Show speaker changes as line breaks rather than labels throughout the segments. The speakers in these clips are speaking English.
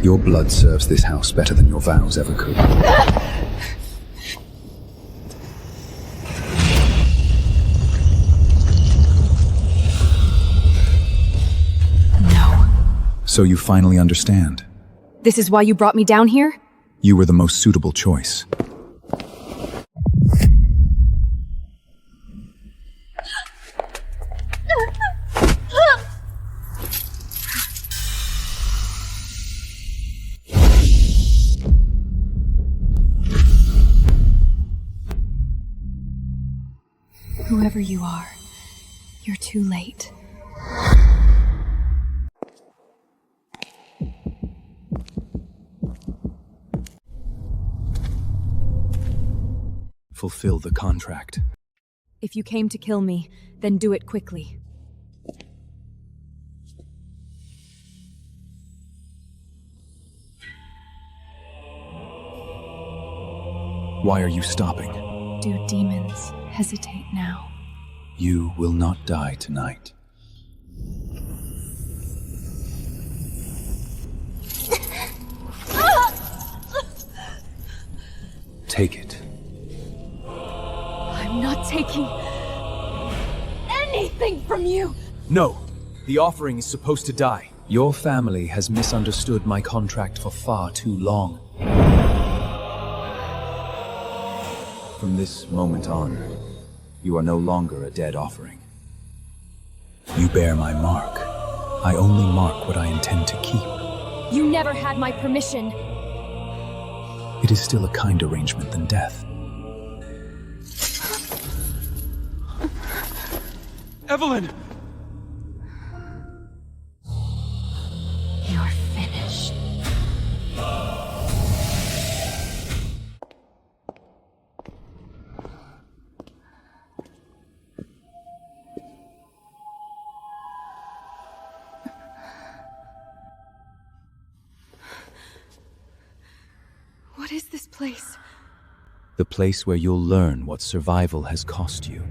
Your blood serves this house better than your vows ever could.
No.
So you finally understand.
This is why you brought me down here?
You were the most suitable choice.
Whoever you are, you're too late.
Fulfill the contract.
If you came to kill me, then do it quickly.
Why are you stopping?
Do demons hesitate now?
You will not die tonight. Take it.
I'm not taking anything from you!
No! The offering is supposed to die. Your family has misunderstood my contract for far too long. From this moment on, you are no longer a dead offering. You bear my mark. I only mark what I intend to keep.
You never had my permission.
It is still a kinder arrangement than death. Evelyn!
You're finished. What is this place?
The place where you'll learn what survival has cost you.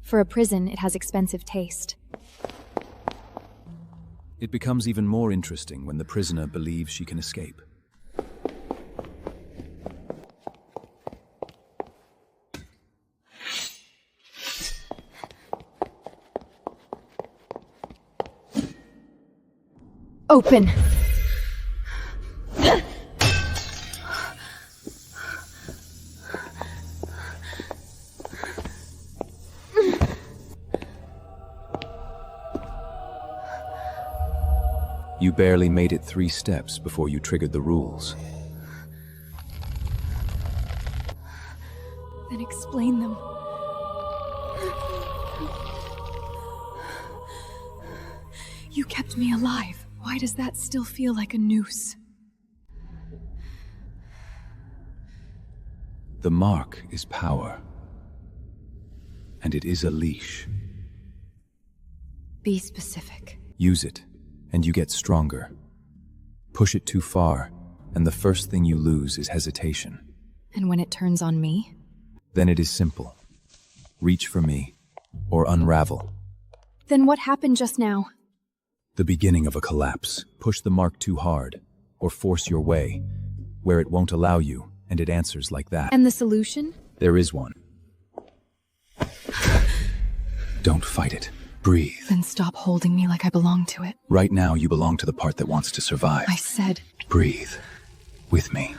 For a prison, it has expensive taste.
It becomes even more interesting when the prisoner believes she can escape.
Open!
You barely made it 3 steps before you triggered the rules.
Then explain them. You kept me alive. Why does that still feel like a noose?
The mark is power. And it is a leash.
Be specific.
Use it, and you get stronger. Push it too far, and the first thing you lose is hesitation.
And when it turns on me?
Then it is simple. Reach for me, or unravel.
Then what happened just now?
The beginning of a collapse. Push the mark too hard, or force your way, where it won't allow you, and it answers like that.
And the solution?
There is one. Don't fight it. Breathe.
Then stop holding me like I belong to it.
Right now, you belong to the part that wants to survive.
I said...
Breathe. With me.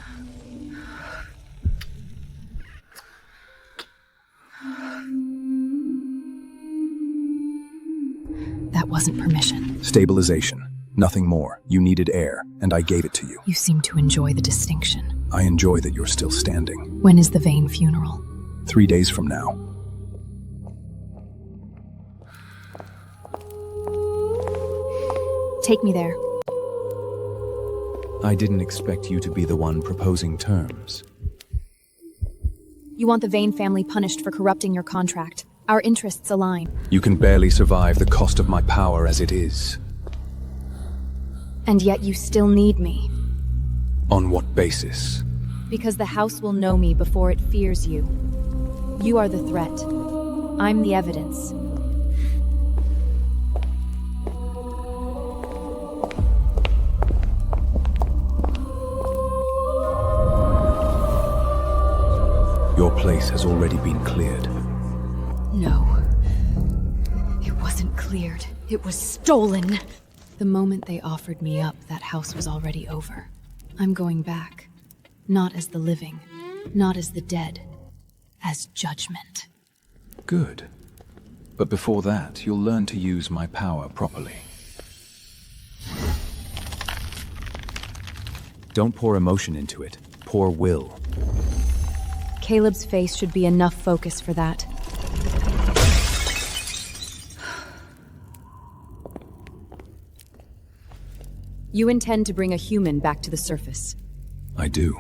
That wasn't permission.
Stabilization. Nothing more. You needed air, and I gave it to you.
You seem to enjoy the distinction.
I enjoy that you're still standing.
When is the Vane funeral?
3 days from now.
Take me there.
I didn't expect you to be the one proposing terms.
You want the Vane family punished for corrupting your contract. Our interests align.
You can barely survive the cost of my power as it is.
And yet you still need me.
On what basis?
Because the house will know me before it fears you. You are the threat. I'm the evidence.
Your place has already been cleared.
No. It wasn't cleared. It was stolen. The moment they offered me up, that house was already over. I'm going back. Not as the living, not as the dead, as judgment.
Good. But before that, you'll learn to use my power properly. Don't pour emotion into it. Pour will.
Caleb's face should be enough focus for that. You intend to bring a human back to the surface.
I do.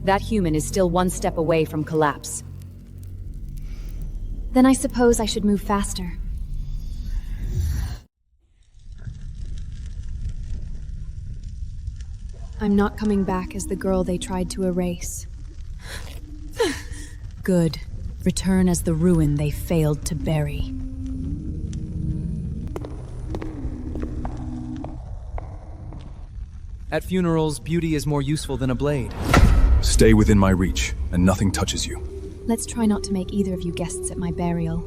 That human is still one step away from collapse. Then I suppose I should move faster. I'm not coming back as the girl they tried to erase. Good. Return as the ruin they failed to bury.
At funerals, beauty is more useful than a blade.
Stay within my reach, and nothing touches you.
Let's try not to make either of you guests at my burial.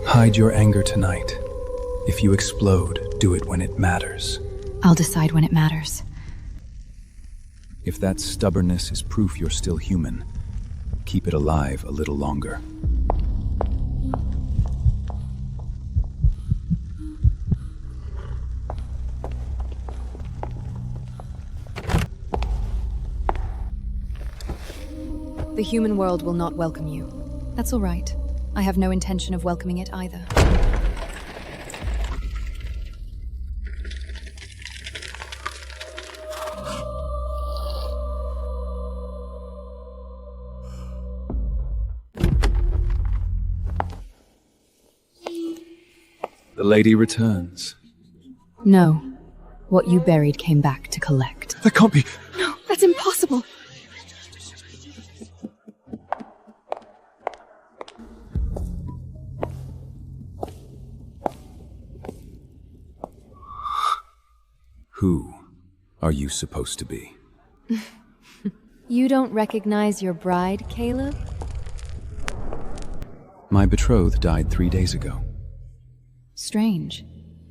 Hide your anger tonight. If you explode, do it when it matters.
I'll decide when it matters.
If that stubbornness is proof you're still human, keep it alive a little longer.
The human world will not welcome you. That's all right. I have no intention of welcoming it either.
The lady returns.
No. What you buried came back to collect.
That can't be...
No, that's impossible.
Who are you supposed to be?
You don't recognize your bride, Caleb?
My betrothed died 3 days ago.
Strange.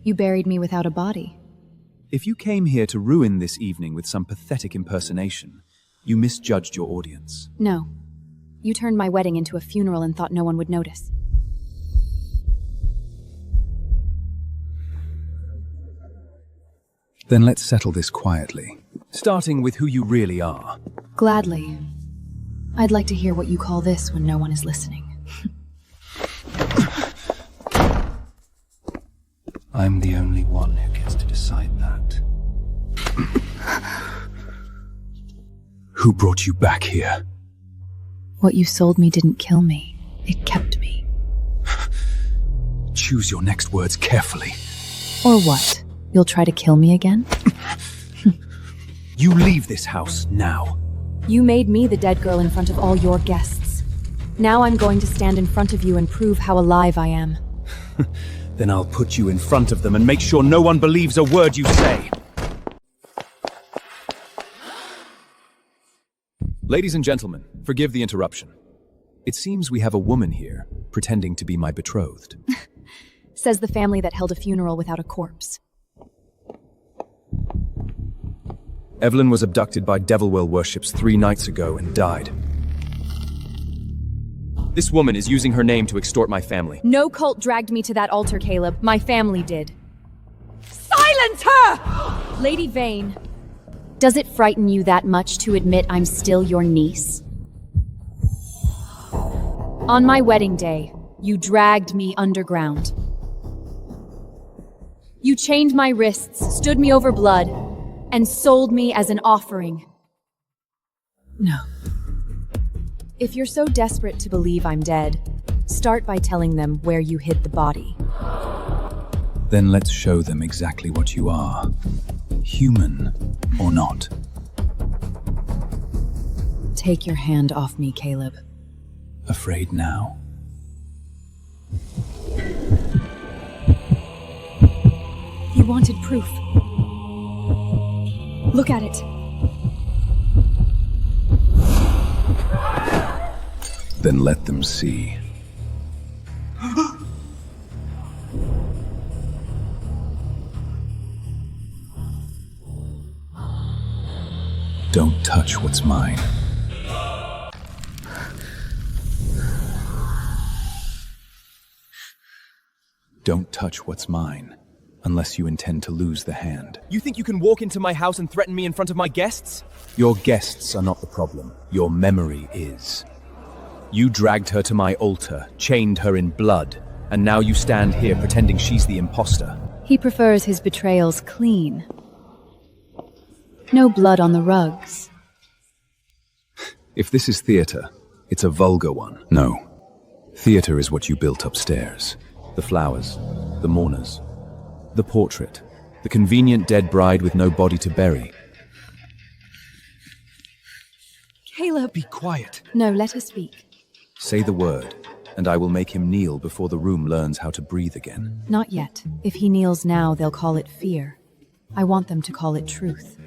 You buried me without a body.
If you came here to ruin this evening with some pathetic impersonation, you misjudged your audience.
No. You turned my wedding into a funeral and thought no one would notice.
Then let's settle this quietly, starting with who you really are.
Gladly. I'd like to hear what you call this when no one is listening.
I'm the only one who gets to decide that. Who brought you back here?
What you sold me didn't kill me. It kept me.
Choose your next words carefully.
Or what? You'll try to kill me again?
You leave this house now.
You made me the dead girl in front of all your guests. Now I'm going to stand in front of you and prove how alive I am.
Then I'll put you in front of them and make sure no one believes a word you say. Ladies and gentlemen, forgive the interruption. It seems we have a woman here, pretending to be my betrothed.
Says the family that held a funeral without a corpse.
Evelyn was abducted by devil well worships 3 nights ago and died. This woman is using her name to extort my family.
No cult dragged me to that altar, Caleb. My family did. Silence her! Lady Vane, does it frighten you that much to admit I'm still your niece? On my wedding day, you dragged me underground. You chained my wrists, stood me over blood, and sold me as an offering. No. If you're so desperate to believe I'm dead, start by telling them where you hid the body.
Then let's show them exactly what you are. Human or not.
Take your hand off me, Caleb.
Afraid now?
You wanted proof. Look at it.
Then let them see. Don't touch what's mine. Don't touch what's mine, unless you intend to lose the hand.
You think you can walk into my house and threaten me in front of my guests?
Your guests are not the problem. Your memory is.
You dragged her to my altar, chained her in blood, and now you stand here pretending she's the imposter.
He prefers his betrayals clean. No blood on the rugs.
If this is theater, it's a vulgar one. No. Theater is what you built upstairs.
The flowers, the mourners, the portrait, the convenient dead bride with no body to bury.
Caleb!
Be quiet.
No, let her speak.
Say the word, and I will make him kneel before the room learns how to breathe again.
Not yet. If he kneels now, they'll call it fear. I want them to call it truth.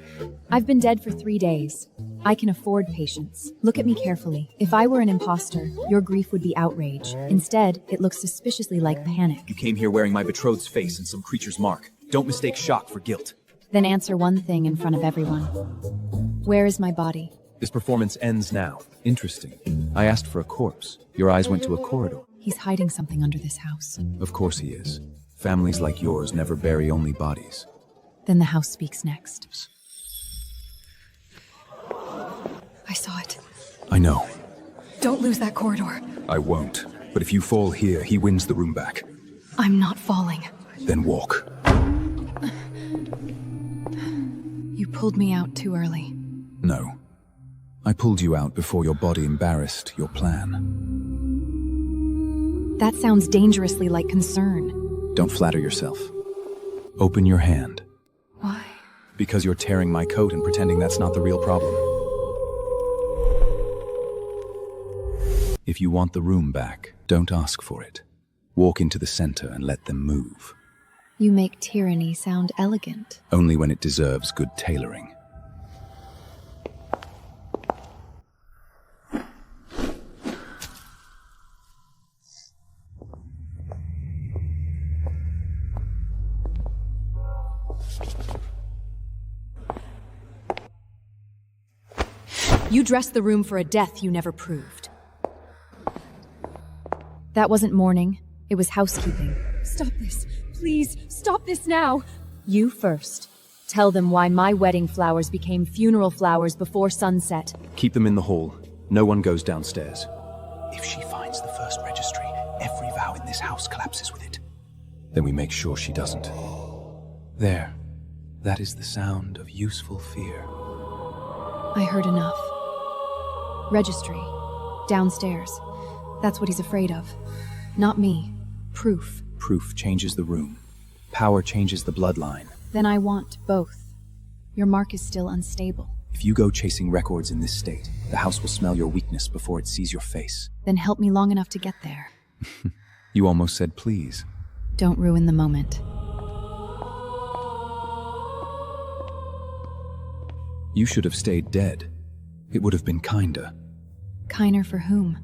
I've been dead for 3 days. I can afford patience. Look at me carefully. If I were an imposter, your grief would be outrage. Instead, it looks suspiciously like panic.
You came here wearing my betrothed's face and some creature's mark. Don't mistake shock for guilt.
Then answer one thing in front of everyone. Where is my body?
This performance ends now. Interesting. I asked for a corpse. Your eyes went to a corridor.
He's hiding something under this house.
Of course he is. Families like yours never bury only bodies.
Then the house speaks next. I saw it.
I know.
Don't lose that corridor.
I won't. But if you fall here, he wins the room back.
I'm not falling.
Then walk.
You pulled me out too early.
No. I pulled you out before your body embarrassed your plan.
That sounds dangerously like concern.
Don't flatter yourself. Open your hand.
Why?
Because you're tearing my coat and pretending that's not the real problem. If you want the room back, don't ask for it. Walk into the center and let them move.
You make tyranny sound elegant.
Only when it deserves good tailoring.
You dressed the room for a death you never proved. That wasn't mourning, it was housekeeping. Stop this. Please, stop this now. You first. Tell them why my wedding flowers became funeral flowers before sunset.
Keep them in the hall. No one goes downstairs.
If she finds the first registry, every vow in this house collapses with it. Then we make sure she doesn't. There. That is the sound of useful fear.
I heard enough. Registry. Downstairs. That's what he's afraid of. Not me. Proof.
Proof changes the room. Power changes the bloodline.
Then I want both. Your mark is still unstable.
If you go chasing records in this state, the house will smell your weakness before it sees your face.
Then help me long enough to get there.
You almost said please.
Don't ruin the moment.
You should have stayed dead. It would have been kinder.
Kinder for whom?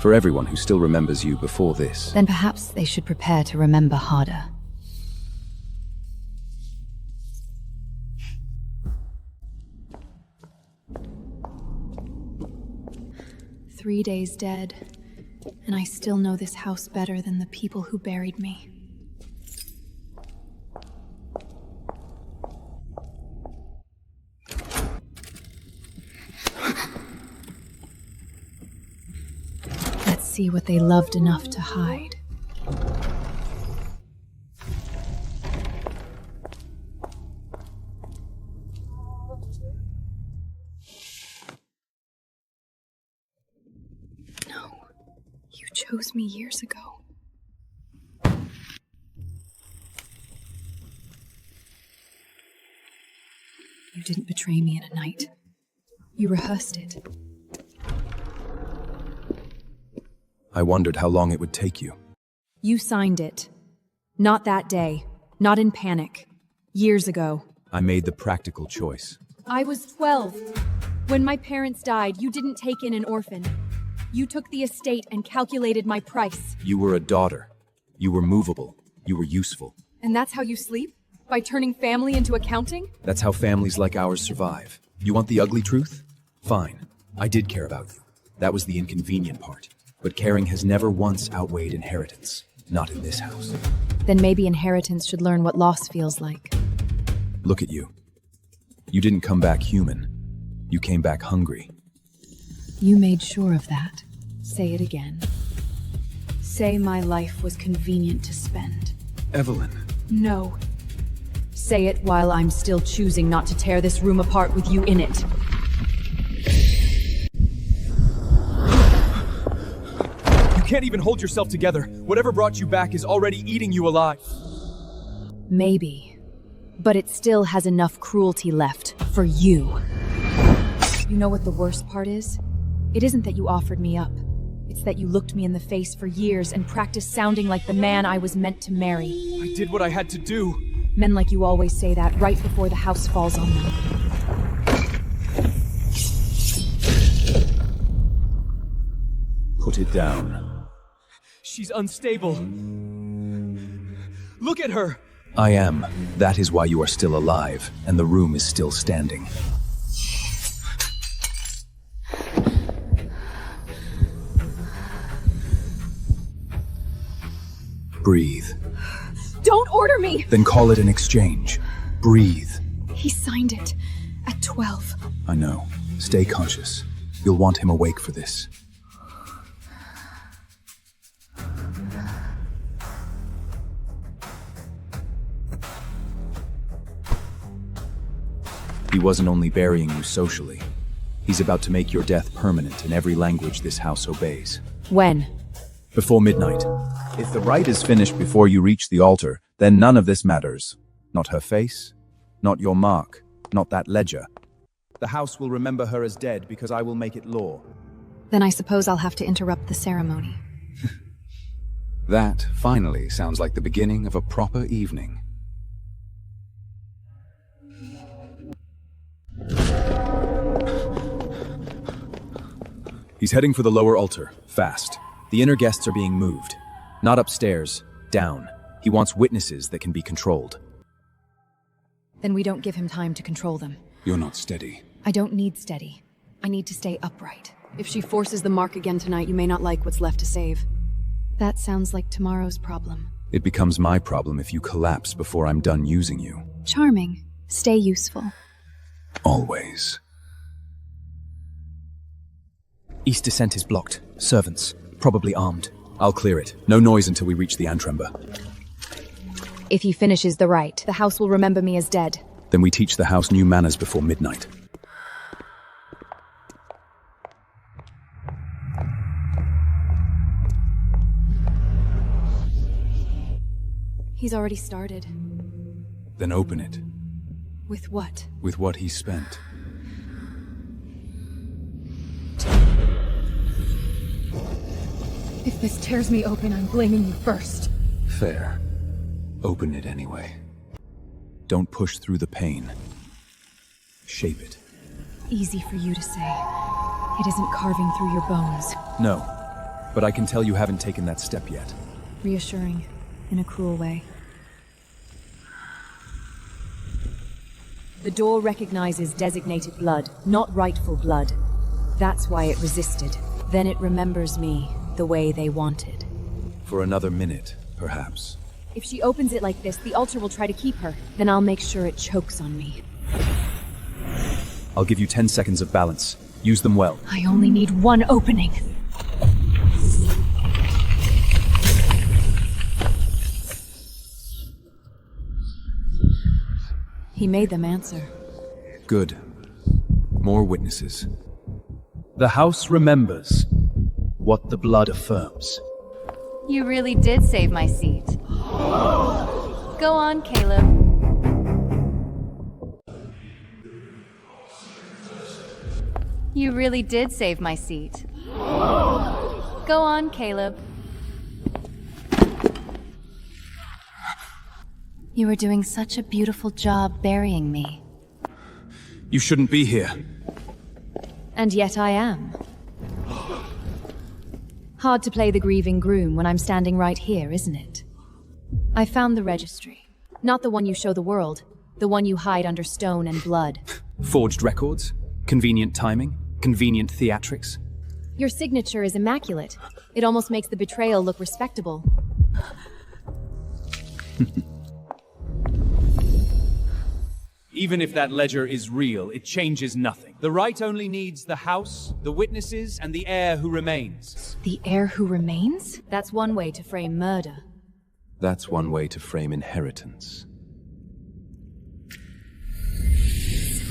For everyone who still remembers you before this.
Then perhaps they should prepare to remember harder. "3 days dead, and I still know this house better than the people who buried me. Let's see what they loved enough to hide. No, you chose me years ago. You didn't betray me in a night. You rehearsed it.
I wondered how long it would take you.
You signed it. Not that day. Not in panic. Years ago.
I made the practical choice.
I was 12. When my parents died, you didn't take in an orphan. You took the estate and calculated my price.
You were a daughter. You were movable. You were useful.
And that's how you sleep? By turning family into accounting?
That's how families like ours survive. You want the ugly truth? Fine. I did care about you. That was the inconvenient part. But caring has never once outweighed inheritance. Not in this house.
Then maybe inheritance should learn what loss feels like.
Look at you. You didn't come back human. You came back hungry.
You made sure of that. Say it again. Say my life was convenient to spend.
Evelyn.
No. Say it while I'm still choosing not to tear this room apart with you in it.
You can't even hold yourself together. Whatever brought you back is already eating you alive.
Maybe. But it still has enough cruelty left for you. You know what the worst part is? It isn't that you offered me up. It's that you looked me in the face for years and practiced sounding like the man I was meant to marry.
I did what I had to do.
Men like you always say that right before the house falls on them.
Put it down.
She's unstable. Look at her!
I am. That is why you are still alive, and the room is still standing. Breathe.
Don't order me!
Then call it an exchange. Breathe.
He signed it at 12.
I know. Stay conscious. You'll want him awake for this. He wasn't only burying you socially. He's about to make your death permanent in every language this house obeys.
When?
Before midnight. If the rite is finished before you reach the altar, then none of this matters. Not her face, not your mark, not that ledger. The house will remember her as dead because I will make it law.
Then I suppose I'll have to interrupt the ceremony.
That, finally, sounds like the beginning of a proper evening. He's heading for the lower altar, fast. The inner guests are being moved. Not upstairs, down. He wants witnesses that can be controlled.
Then we don't give him time to control them.
You're not steady.
I don't need steady. I need to stay upright. If she forces the mark again tonight, you may not like what's left to save. That sounds like tomorrow's problem.
It becomes my problem if you collapse before I'm done using you.
Charming. Stay useful.
Always.
East descent is blocked. Servants, probably armed.
I'll clear it. No noise until we reach the antrechamber.
If he finishes the rite, the house will remember me as dead.
Then we teach the house new manners before midnight.
He's already started.
Then open it.
With what?
With what he spent.
If this tears me open, I'm blaming you first.
Fair. Open it anyway. Don't push through the pain. Shape it.
Easy for you to say. It isn't carving through your bones.
No, but I can tell you haven't taken that step yet.
Reassuring, in a cruel way. The door recognizes designated blood, not rightful blood. That's why it resisted. Then it remembers me the way they wanted.
For another minute, perhaps.
If she opens it like this, the altar will try to keep her. Then I'll make sure it chokes on me.
I'll give you 10 seconds of balance. Use them well.
I only need one opening. He made them answer.
Good. More witnesses.
The house remembers what the blood affirms.
You really did save my seat. Go on, Caleb. You really did save my seat. Go on, Caleb. You were doing such a beautiful job burying me.
You shouldn't be here.
And yet I am. Hard to play the grieving groom when I'm standing right here, isn't it? I found the registry. Not the one you show the world. The one you hide under stone and blood.
Forged records? Convenient timing? Convenient theatrics?
Your signature is immaculate. It almost makes the betrayal look respectable.
Even if that ledger is real, it changes nothing. The right only needs the house, the witnesses, and the heir who remains.
The heir who remains?
That's one way to frame murder.
That's one way to frame inheritance.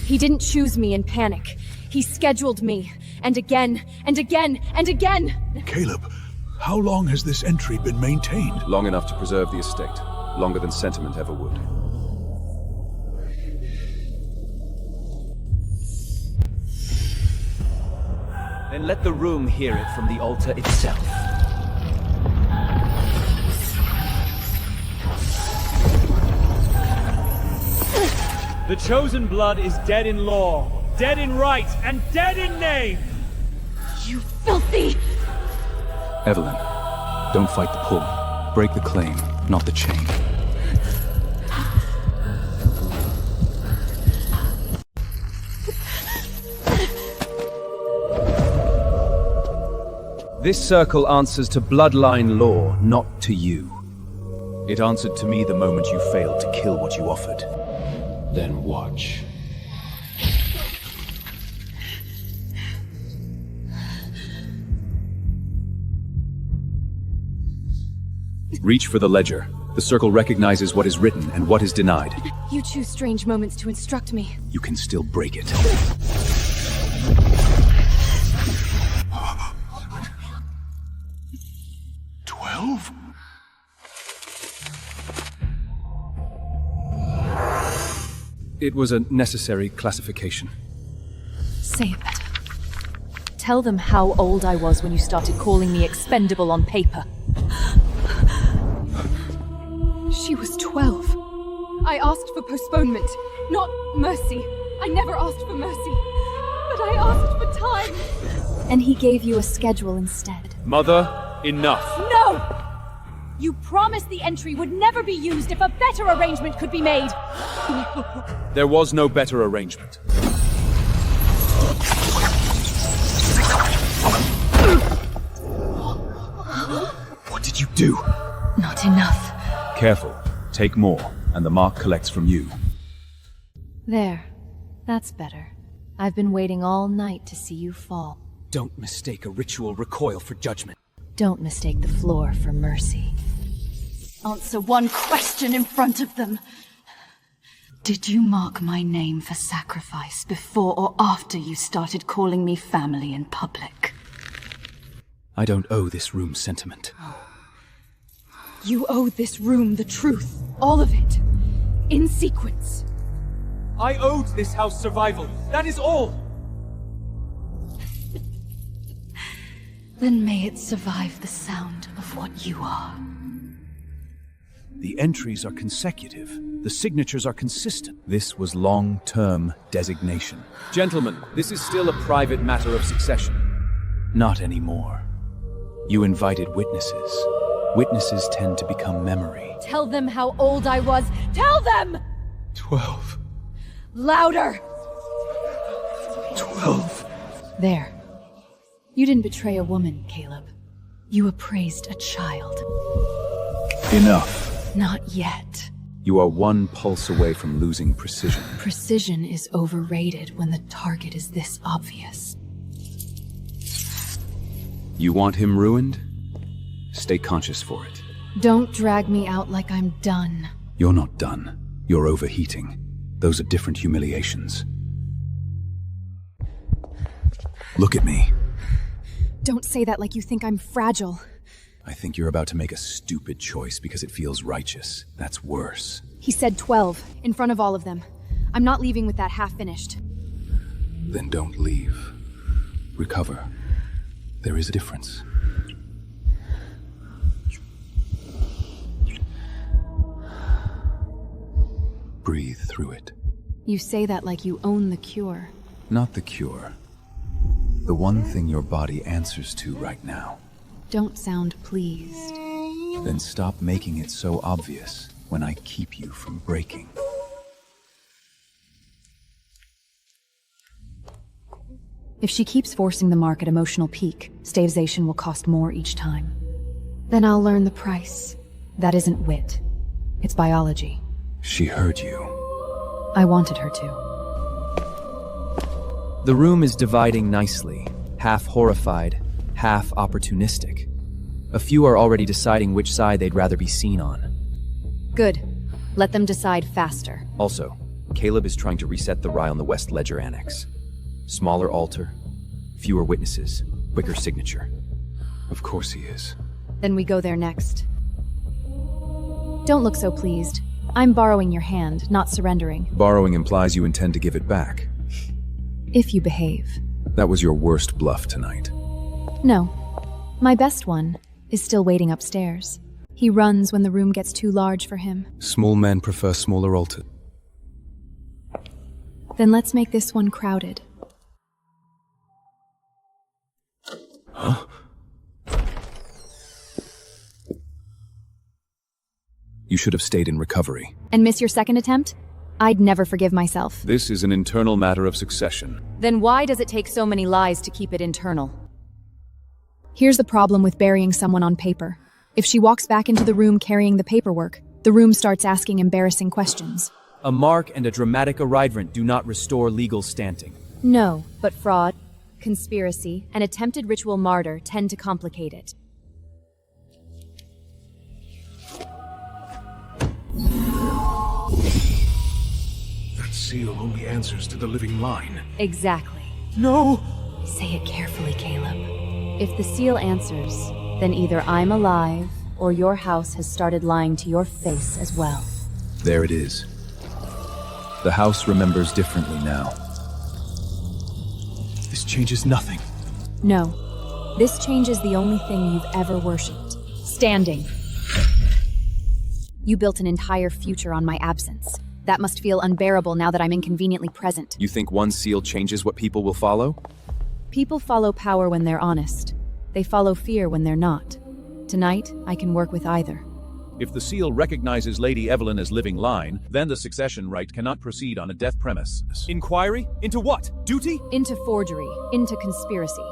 He didn't choose me in panic. He scheduled me. And again, and again, and again!
Caleb, how long has this entry been maintained?
Long enough to preserve the estate. Longer than sentiment ever would.
Then let the room hear it from the altar itself. The chosen blood is dead in law, dead in right, and dead in name!
You filthy!
Evelyn, don't fight the pull. Break the claim, not the chain. This circle answers to bloodline law, not to you. It answered to me the moment you failed to kill what you offered.
Then watch.
Reach for the ledger. The circle recognizes what is written and what is denied.
You choose strange moments to instruct me.
You can still break it.
12?
It was a necessary classification.
Say it better.
Tell them how old I was when you started calling me expendable on paper.
She was 12. I asked for postponement, not mercy. I never asked for mercy, but I asked for time.
And he gave you a schedule instead.
Mother, enough.
No! You promised the entry would never be used if a better arrangement could be made.
There was no better arrangement.
What did you do?
Not enough.
Careful. Take more, and the mark collects from you.
There. That's better. I've been waiting all night to see you fall.
Don't mistake a ritual recoil for judgment.
Don't mistake the floor for mercy.
Answer one question in front of them. Did you mark my name for sacrifice before or after you started calling me family in public?
I don't owe this room sentiment.
You owe this room the truth. All of it. In sequence.
I owed this house survival. That is all.
Then may it survive the sound of what you are.
The entries are consecutive. The signatures are consistent. This was long-term designation.
Gentlemen, this is still a private matter of succession.
Not anymore. You invited witnesses. Witnesses tend to become memory.
Tell them how old I was. Tell them!
12.
Louder!
12.
There. You didn't betray a woman, Caleb. You appraised a child.
Enough.
Not yet.
You are one pulse away from losing precision.
Precision is overrated when the target is this obvious.
You want him ruined? Stay conscious for it.
Don't drag me out like I'm done.
You're not done. You're overheating. Those are different humiliations. Look at me.
Don't say that like you think I'm fragile.
I think you're about to make a stupid choice because it feels righteous. That's worse.
He said 12, in front of all of them. I'm not leaving with that half-finished.
Then don't leave. Recover. There is a difference. breathe through it.
You say that like you own the cure.
Not the cure. The one thing your body answers to right now.
Don't sound pleased.
Then stop making it so obvious when I keep you from breaking.
If she keeps forcing the mark at emotional peak, stavization will cost more each time.
Then I'll learn the price.
That isn't wit. It's biology.
She heard you.
I wanted her to.
The room is dividing nicely, half horrified, half opportunistic. A few are already deciding which side they'd rather be seen on.
Good. Let them decide faster.
Also, Caleb is trying to reset the Rye on the West Ledger Annex. Smaller altar, fewer witnesses, quicker signature.
Of course he is.
Then we go there next. Don't look so pleased. I'm borrowing your hand, not surrendering.
Borrowing implies you intend to give it back.
If you behave.
That was your worst bluff tonight.
No. My best one is still waiting upstairs. He runs when the room gets too large for him.
Small men prefer smaller altars.
Then let's make this one crowded.
Huh? You should have stayed in recovery.
And miss your second attempt? I'd never forgive myself.
This is an internal matter of succession.
Then why does it take so many lies to keep it internal?
Here's the problem with burying someone on paper. If she walks back into the room carrying the paperwork, the room starts asking embarrassing questions.
A mark and a dramatic arraignment do not restore legal standing.
No, but fraud, conspiracy, and attempted ritual murder tend to complicate it.
That seal only answers to the living line.
Exactly.
No!
Say it carefully, Caleb. If the seal answers, then either I'm alive, or your house has started lying to your face as well.
There it is. The house remembers differently now.
This changes nothing.
No. This changes the only thing you've ever worshipped. Standing. You built an entire future on my absence. That must feel unbearable now that I'm inconveniently present.
You think one seal changes what people will follow?
People follow power when they're honest. They follow fear when they're not. Tonight, I can work with either.
If the seal recognizes Lady Evelyn as living line, then the succession right cannot proceed on a death premise.
Inquiry? Into what? Duty?
Into forgery, into conspiracy,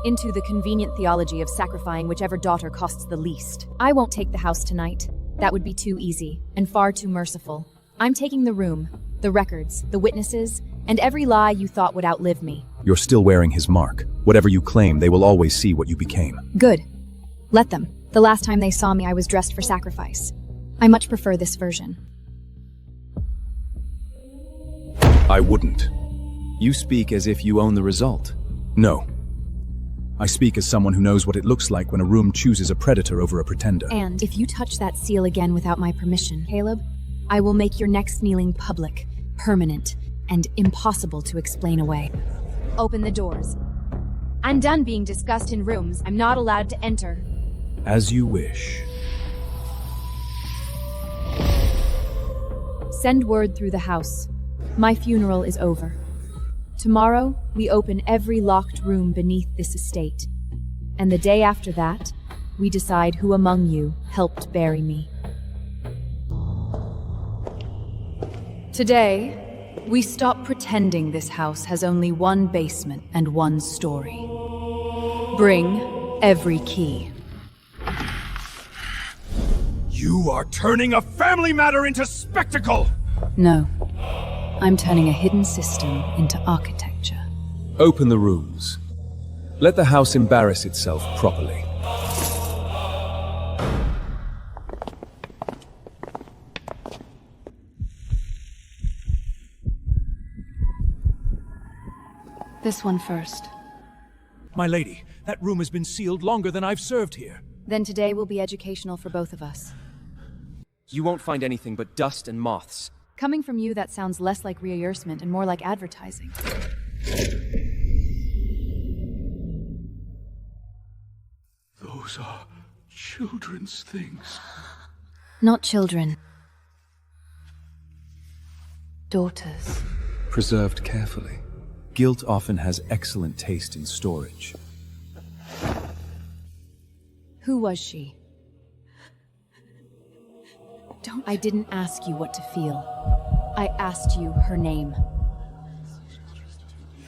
into the convenient theology of sacrificing whichever daughter costs the least. I won't take the house tonight. That would be too easy, and far too merciful. I'm taking the room, the records, the witnesses, and every lie you thought would outlive me.
You're still wearing his mark. Whatever you claim, they will always see what you became.
Good. Let them. The last time they saw me, I was dressed for sacrifice. I much prefer this version.
I wouldn't.
You speak as if you own the result.
No. I speak as someone who knows what it looks like when a room chooses a predator over a pretender.
And if you touch that seal again without my permission, Caleb, I will make your next kneeling public, permanent, and impossible to explain away.
Open the doors. I'm done being discussed in rooms I'm not allowed to enter.
As you wish.
Send word through the house. My funeral is over. Tomorrow, we open every locked room beneath this estate. And the day after that, we decide who among you helped bury me. Today, we stop pretending this house has only one basement and one story. Bring every key.
You are turning a family matter into spectacle!
No. I'm turning a hidden system into architecture.
Open the rooms. Let the house embarrass itself properly.
This one first.
My lady, that room has been sealed longer than I've served here.
Then today will be educational for both of us.
You won't find anything but dust and moths.
Coming from you, that sounds less like reimbursement and more like advertising.
Those are children's things.
Not children. daughters.
Preserved carefully. Guilt often has excellent taste in storage.
Who was she? I didn't ask you what to feel. I asked you her name.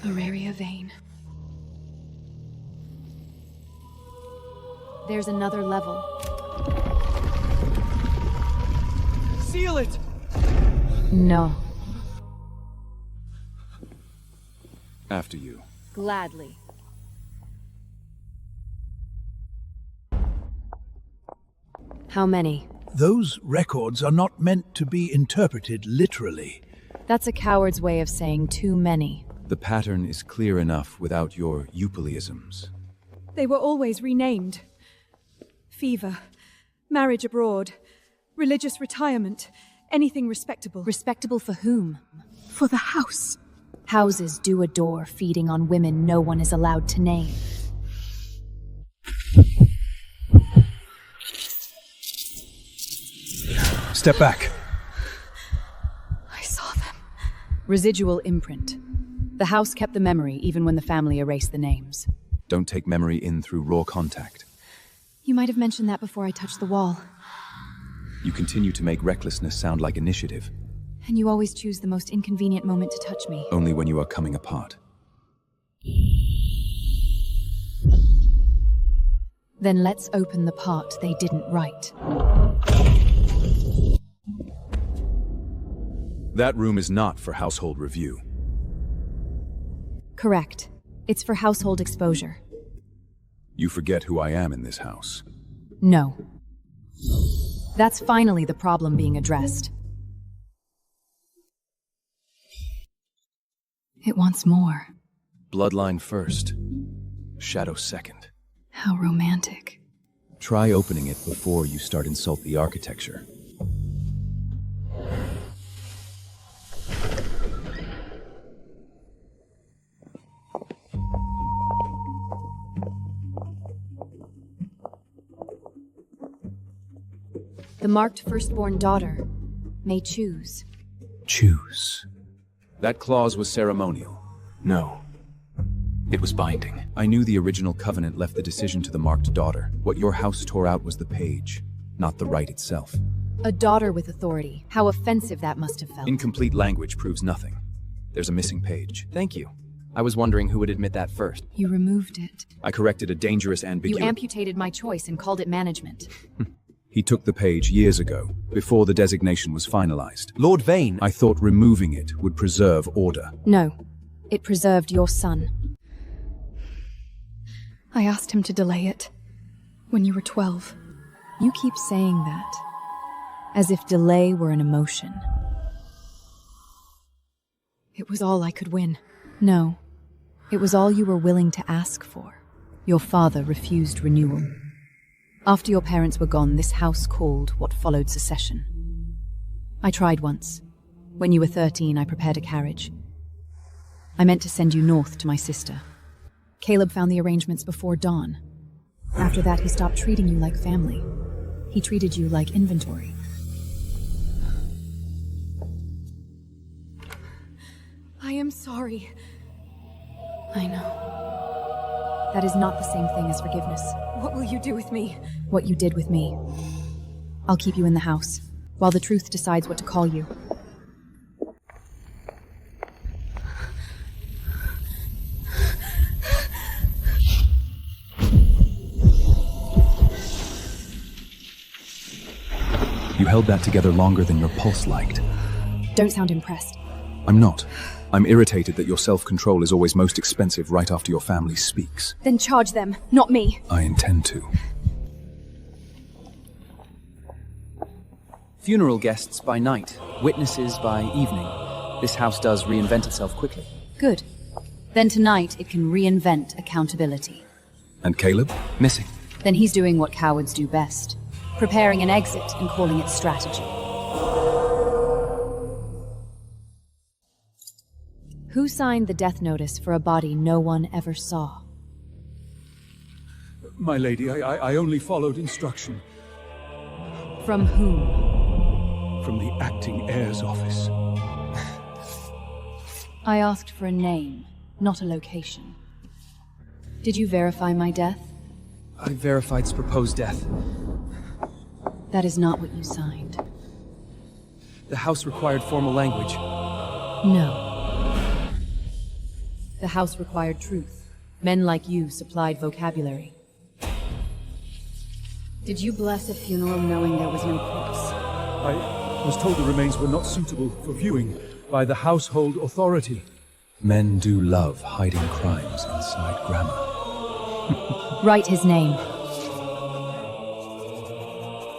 Aurelia Vane.
There's another level.
Seal it!
No.
After you.
Gladly. How many?
Those records are not meant to be interpreted literally.
That's a coward's way of saying too many.
The pattern is clear enough without your euphemisms.
They were always renamed. Fever, marriage abroad, religious retirement, anything respectable.
Respectable for whom?
For the house.
Houses do adore feeding on women no one is allowed to name.
Step back.
I saw them.
Residual imprint. The house kept the memory even when the family erased the names.
Don't take memory in through raw contact.
You might have mentioned that before I touched the wall.
You continue to make recklessness sound like initiative,
And you always choose the most inconvenient moment to touch me.
only when you are coming apart.
Then let's open the part they didn't write.
That room is not for household review.
Correct. It's for household exposure.
You forget who I am in this house.
No. That's finally the problem being addressed.
It wants more.
Bloodline first, shadow second.
How romantic.
Try opening it before you start insult the architecture.
The marked firstborn daughter may choose.
Choose. That clause was ceremonial.
No. It was binding.
I knew the original covenant left the decision to the marked daughter. What your house tore out was the page, not the right itself.
A daughter with authority. How offensive that must have felt.
Incomplete language proves nothing. There's a missing page.
Thank you. I was wondering who would admit that first.
You removed it.
I corrected a dangerous
You
ambiguity.
amputated my choice and called it management.
He took the page years ago, before the designation was finalized.
Lord Vane!
I thought removing it would preserve order.
No. It preserved your son.
I asked him to delay it. When you were 12.
You keep saying that. As if delay were an emotion.
It was all I could win.
No. It was all you were willing to ask for. Your father refused renewal. After your parents were gone, this house called what followed secession. I tried once. When you were 13, I prepared a carriage. I meant to send you north to my sister. Caleb found the arrangements before dawn. After that, he stopped treating you like family. He treated you like inventory.
I am sorry.
I know.
That is not the same thing as forgiveness.
What will you do with me?
What you did with me. I'll keep you in the house, while the truth decides what to call you.
You held that together longer than your pulse liked.
Don't sound impressed.
I'm not. I'm irritated that your self-control is always most expensive right after your family speaks.
Then charge them, not me.
I intend to.
Funeral guests by night, witnesses by evening. This house does reinvent itself quickly.
Good. Then tonight it can reinvent accountability.
And Caleb?
Missing.
Then he's doing what cowards do best. Preparing an exit and calling it strategy. Who signed the death notice for a body no one ever saw?
My lady, I only followed instruction
From whom?
from the acting heir's office.
I asked for a name, not a location. Did you verify my death?
I verified proposed death.
That is not what you signed.
The house required formal language.
No.
The house required truth. Men like you supplied vocabulary.
Did you bless a funeral knowing there was no corpse?
I was told the remains were not suitable for viewing by the household authority.
Men do love hiding crimes inside grammar.
Write his name.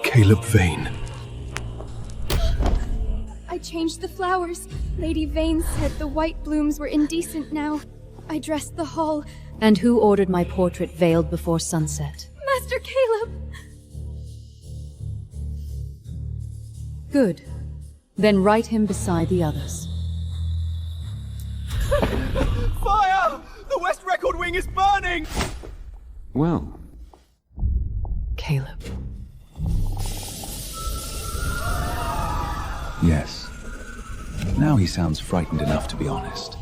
Caleb Vane.
I changed the flowers. Lady Vane said the white blooms were indecent now. I dressed the hall.
And who ordered my portrait veiled before sunset?
Master Caleb!
Good. Then write him beside the others.
Fire! The West Record Wing is burning!
Well,
Caleb.
yes. Now he sounds frightened enough to be honest.